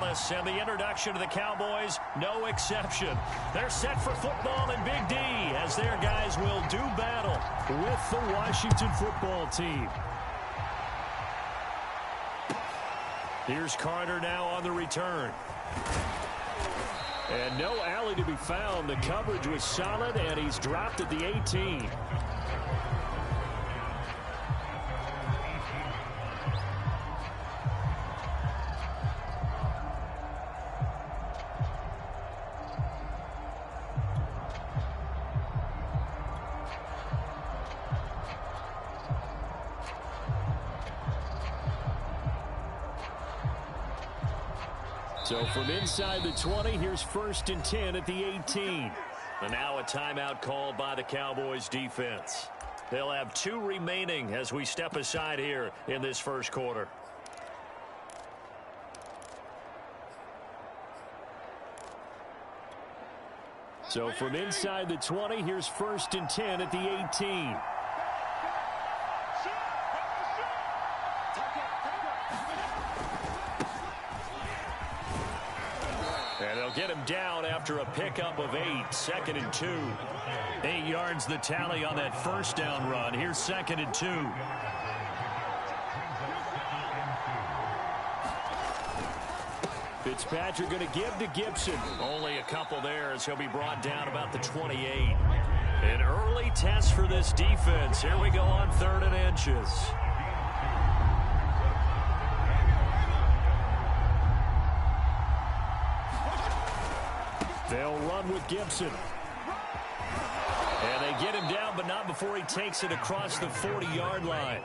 Dallas, and the introduction to the Cowboys, no exception. They're set for football in Big D as their guys will do battle with the Washington football team. Here's Carter now on the return. And no alley to be found. The coverage was solid, and he's dropped at the 18. So from inside the 20, here's 1st and 10 at the 18. And now a timeout called by the Cowboys defense. They'll have 2 remaining as we step aside here in this first quarter. So from inside the 20, here's 1st and 10 at the 18. And they'll get him down after a pickup of 8, 2nd and 2. 8 yards the tally on that first down run. Here's 2nd and 2. Fitzpatrick going to give to Gibson. Only a couple there as he'll be brought down about the 28. An early test for this defense. Here we go on 3rd and inches. They'll run with Gibson. And they get him down, but not before he takes it across the 40-yard line.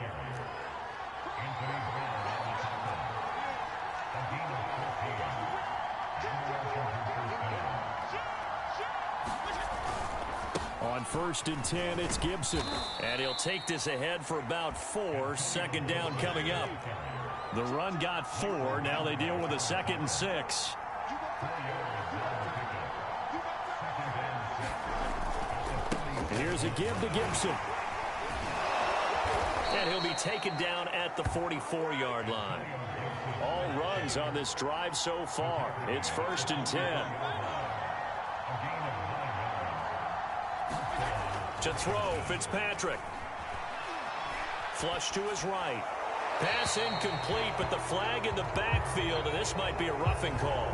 On 1st and 10, it's Gibson. And he'll take this ahead for about 4. 2nd down coming up. The run got 4. Now they deal with a 2nd and 6. Here's a give to Gibson. And he'll be taken down at the 44-yard line. All runs on this drive so far. It's 1st and 10. To throw, Fitzpatrick. Flush to his right. Pass incomplete, but the flag in the backfield, and this might be a roughing call.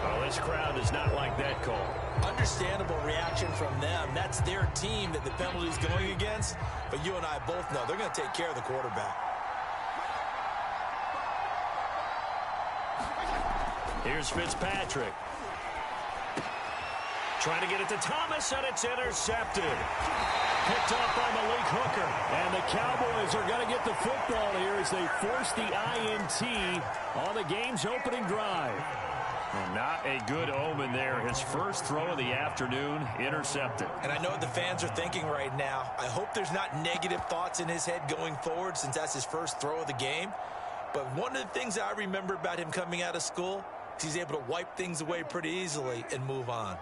Oh, this crowd does not like that call. Understandable reaction from them. That's their team that the penalty's going against. But you and I both know they're going to take care of the quarterback. Here's Fitzpatrick. Trying to get it to Thomas, and it's intercepted. Picked off by Malik Hooker. And the Cowboys are going to get the football here as they force the INT on the game's opening drive. Well, not a good omen there. His first throw of the afternoon, intercepted. And I know what the fans are thinking right now. I hope there's not negative thoughts in his head going forward since that's his first throw of the game. But one of the things I remember about him coming out of school is he's able to wipe things away pretty easily and move on.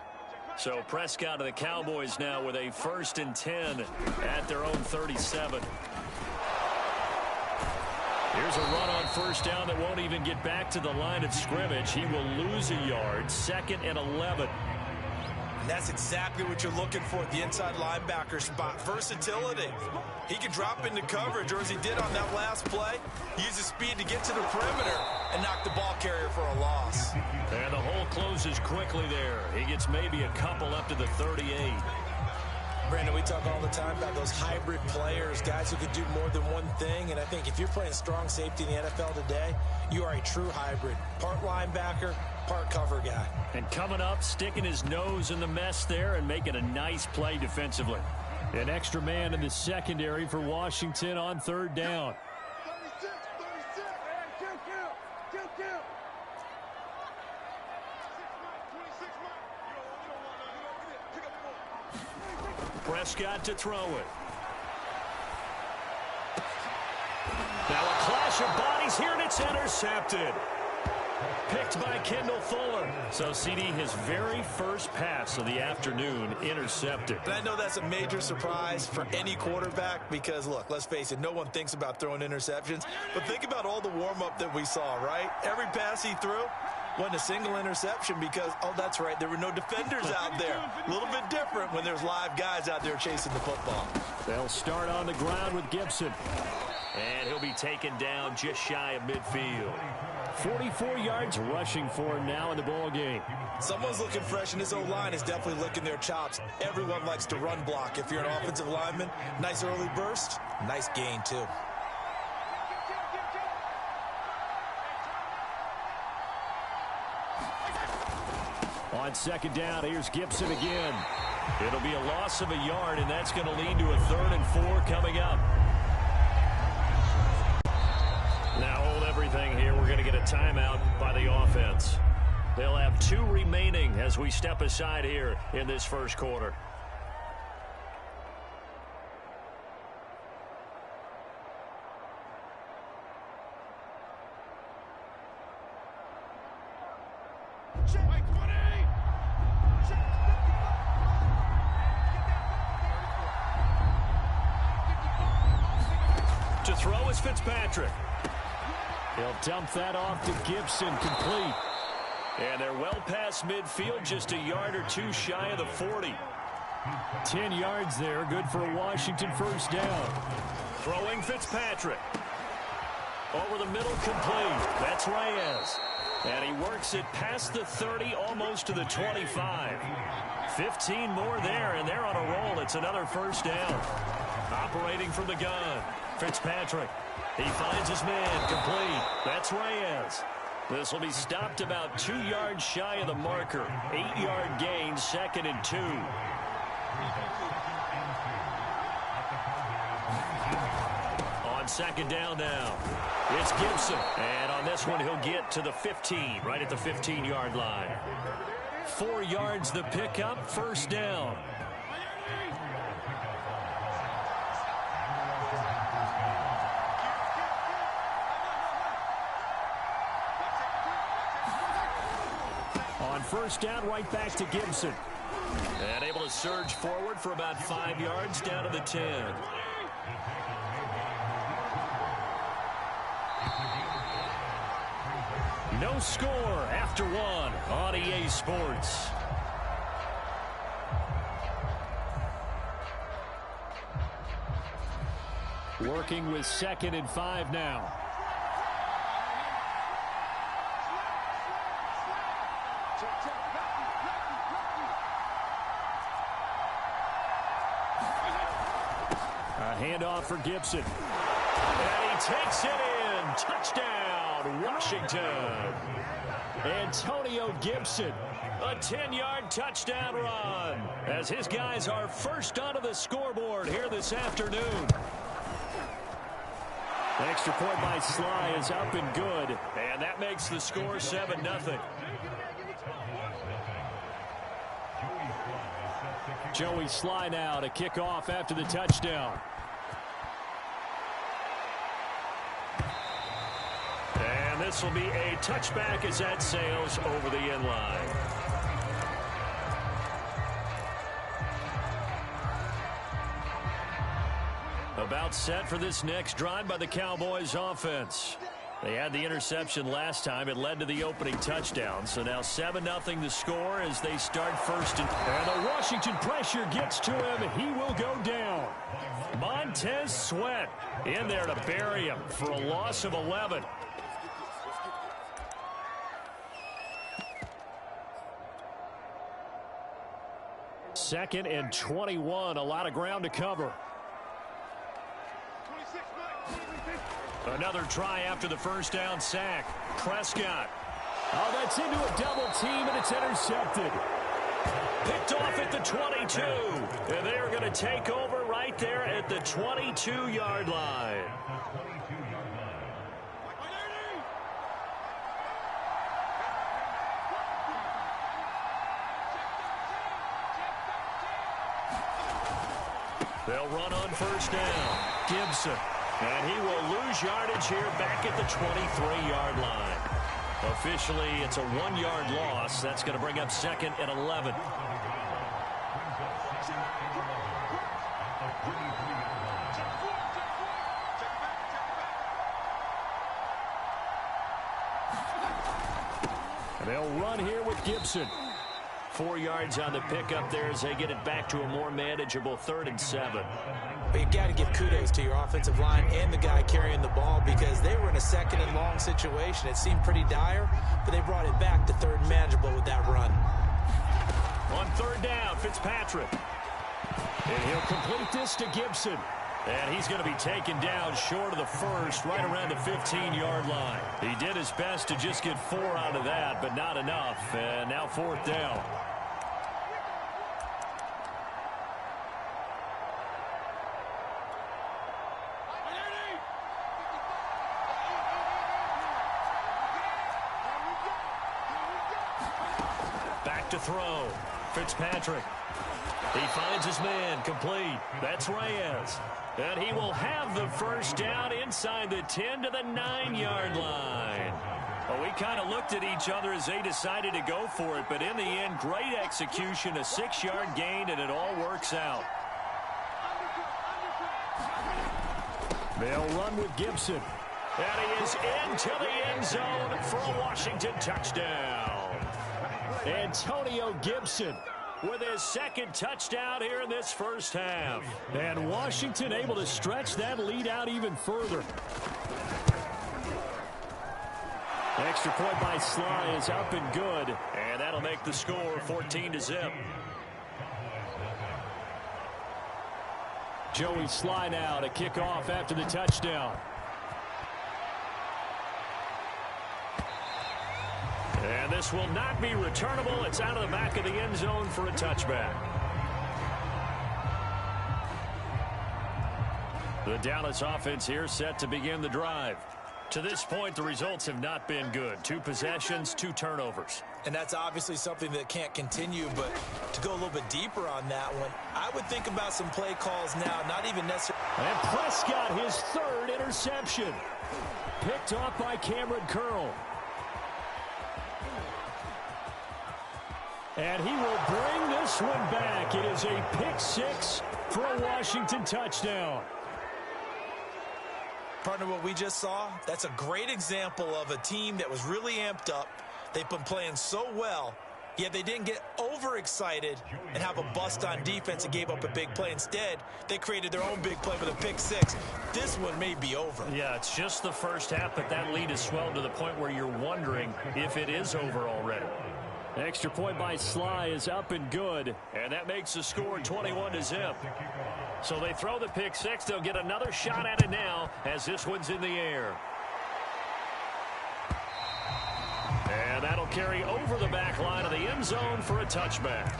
So Prescott and the Cowboys now with a 1st and 10 at their own 37. Here's a run on 1st down that won't even get back to the line of scrimmage. He will lose a yard. 2nd and 11. And that's exactly what you're looking for at the inside linebacker spot. Versatility. He can drop into coverage, or as he did on that last play, use his speed to get to the perimeter and knock the ball carrier for a loss. And the hole closes quickly there. He gets maybe a couple up to the 38. Brandon, we talk all the time about those hybrid players, guys who could do more than one thing. And I think if you're playing strong safety in the NFL today, you are a true hybrid. Part linebacker, part cover guy. And coming up, sticking his nose in the mess there and making a nice play defensively. An extra man in the secondary for Washington on 3rd down. Prescott to throw it. Now a clash of bodies here, and it's intercepted. Picked by Kendall Fuller. So, CD, his very first pass of the afternoon intercepted. And I know that's a major surprise for any quarterback because, look, let's face it, no one thinks about throwing interceptions. But think about all the warm-up that we saw, right? Every pass he threw, Wasn't a single interception because, oh, that's right, there were no defenders out there. A little bit different when there's live guys out there chasing the football. They'll start on the ground with Gibson. And he'll be taken down just shy of midfield. 44 yards rushing for him now in the ball game. Someone's looking fresh, and his O-line is definitely licking their chops. Everyone likes to run block. If you're an offensive lineman, nice early burst, nice gain, too. On second down, here's Gibson again. It'll be a loss of a yard, and that's going to lead to a 3rd and 4 coming up. Now hold everything here. We're going to get a timeout by the offense. They'll have 2 remaining as we step aside here in this first quarter. To throw is Fitzpatrick. He'll dump that off to Gibson, complete. And they're well past midfield, just a yard or 2 shy of the 40. 10 yards there, good for a Washington first down. Throwing Fitzpatrick. Over the middle, complete. That's Reyes. And he works it past the 30, almost to the 25. 15 more there, and they're on a roll. It's another first down. Operating from the gun. Fitzpatrick. He finds his man, complete. That's Reyes. This will be stopped about 2 yards shy of the marker. 8-yard gain, 2nd and 2. On second down now, it's Gibson. And on this one, he'll get to the 15, right at the 15-yard line. 4 yards the pickup, first down. On first down, right back to Gibson. And able to surge forward for about 5 yards down to the 10. No score after 1 on EA Sports. Working with 2nd and 5 now. A handoff for Gibson. And he takes it in. Touchdown, Washington. Antonio Gibson, a 10-yard touchdown run, as his guys are first onto the scoreboard here this afternoon. The extra point by Sly is up and good, and that makes the score 7-0. Joey Sly now to kick off after the touchdown. And this will be a touchback as that sails over the end line. About set for this next drive by the Cowboys offense. They had the interception last time. It led to the opening touchdown. So now 7-0 the score as they start first. And the Washington pressure gets to him. He will go down. Montez Sweat in there to bury him for a loss of 11. Second and 21. A lot of ground to cover. Another try after the first down sack. Prescott. Oh, that's into a double team, and it's intercepted. Picked off at the 22. And they're going to take over right there at the 22-yard line. They'll run on first down. Gibson. And he will lose yardage here back at the 23-yard line. Officially, it's a 1-yard loss. That's going to bring up 2nd and 11. They'll run here with Gibson. 4 yards on the pickup there as they get it back to a more manageable 3rd and 7. But you got to give kudos to your offensive line and the guy carrying the ball because they were in a 2nd and long situation. It seemed pretty dire, but they brought it back to 3rd and manageable with that run. On 3rd down, Fitzpatrick. And he'll complete this to Gibson. And he's going to be taken down short of the 1st, right around the 15-yard line. He did his best to just get 4 out of that, but not enough. And now 4th down. Back to throw. Fitzpatrick. He finds his man, complete. That's Reyes. And he will have the 1st down inside the 10 to the 9-yard line. Well, we kind of looked at each other as they decided to go for it, but in the end, great execution, a 6-yard gain, and it all works out. They'll run with Gibson. And he is into the end zone for a Washington touchdown. Antonio Gibson with his 2nd touchdown here in this 1st half. And Washington able to stretch that lead out even further. Extra point by Sly is up and good. And that'll make the score 14-0. Joey Sly now to kick off after the touchdown. And this will not be returnable. It's out of the back of the end zone for a touchback. The Dallas offense here set to begin the drive. To this point, the results have not been good. 2 possessions, 2 turnovers. And that's obviously something that can't continue, but to go a little bit deeper on that one, I would think about some play calls now, not even necessarily. And Prescott, his 3rd interception. Picked off by Cameron Curl. And he will bring this one back. It is a pick 6 for a Washington touchdown. Partner, what we just saw, that's a great example of a team that was really amped up. They've been playing so well, yet they didn't get overexcited and have a bust on defense and gave up a big play. Instead, they created their own big play with a pick 6. This one may be over. Yeah, it's just the 1st half, but that lead has swelled to the point where you're wondering if it is over already. Extra point by Sly is up and good, and that makes the score 21-0. So they throw the pick 6. They'll get another shot at it now as this one's in the air. And that'll carry over the back line of the end zone for a touchback.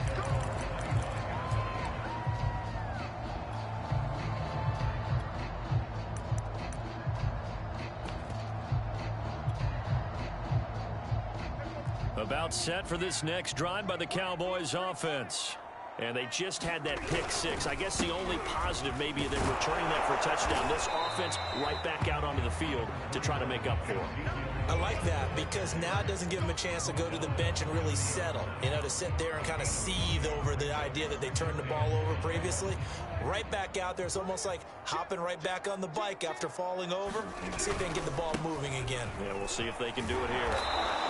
About set for this next drive by the Cowboys offense. And they just had that pick 6. I guess the only positive maybe they're returning that for a touchdown. This offense right back out onto the field to try to make up for it. I like that because now it doesn't give them a chance to go to the bench and really settle. You know, to sit there and kind of seethe over the idea that they turned the ball over previously. Right back out there. It's almost like hopping right back on the bike after falling over. See if they can get the ball moving again. Yeah, we'll see if they can do it here.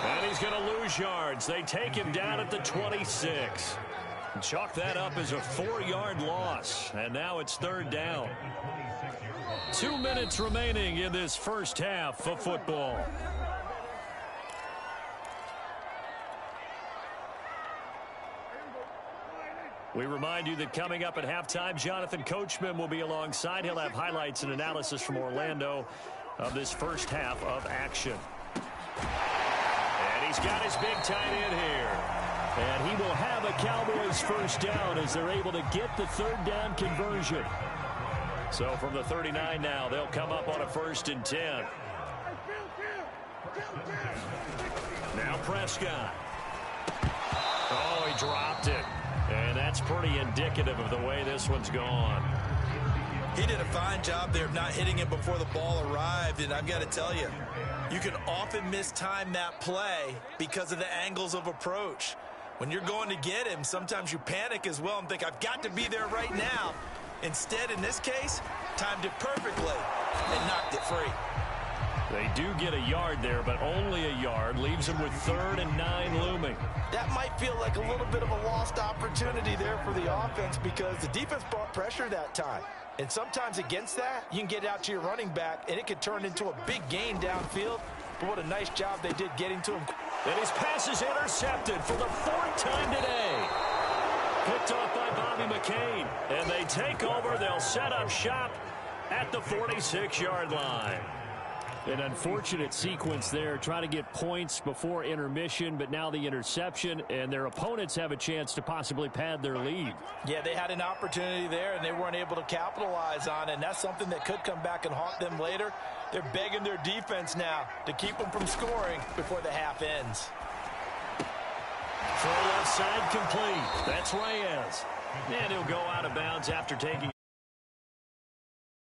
And he's going to lose yards. They take him down at the 26. Chalk that up as a 4-yard loss. And now it's 3rd down. 2 minutes remaining in this 1st half of football. We remind you that coming up at halftime, Jonathan Coachman will be alongside. He'll have highlights and analysis from Orlando of this 1st half of action. And he's got his big tight end here. And he will have a Cowboys 1st down as they're able to get the 3rd down conversion. So from the 39 now, they'll come up on a 1st and 10. Now Prescott. Oh, he dropped it. And that's pretty indicative of the way this one's gone. He did a fine job there of not hitting him before the ball arrived. And I've got to tell you, you can often mistime that play because of the angles of approach. When you're going to get him, sometimes you panic as well and think, I've got to be there right now. Instead, in this case, timed it perfectly and knocked it free. They do get a yard there, but only a yard. Leaves them with 3rd and 9 looming. That might feel like a little bit of a lost opportunity there for the offense because the defense brought pressure that time. And sometimes against that, you can get out to your running back, and it could turn into a big gain downfield. But what a nice job they did getting to him. And his pass is intercepted for the 4th time today. Picked off by Bobby McCain. And they take over. They'll set up shop at the 46-yard line. An unfortunate sequence there, trying to get points before intermission, but now the interception, and their opponents have a chance to possibly pad their lead. Yeah, they had an opportunity there, and they weren't able to capitalize on it, and that's something that could come back and haunt them later. They're begging their defense now to keep them from scoring before the half ends. Throw left side complete. That's Reyes. And he'll go out of bounds after taking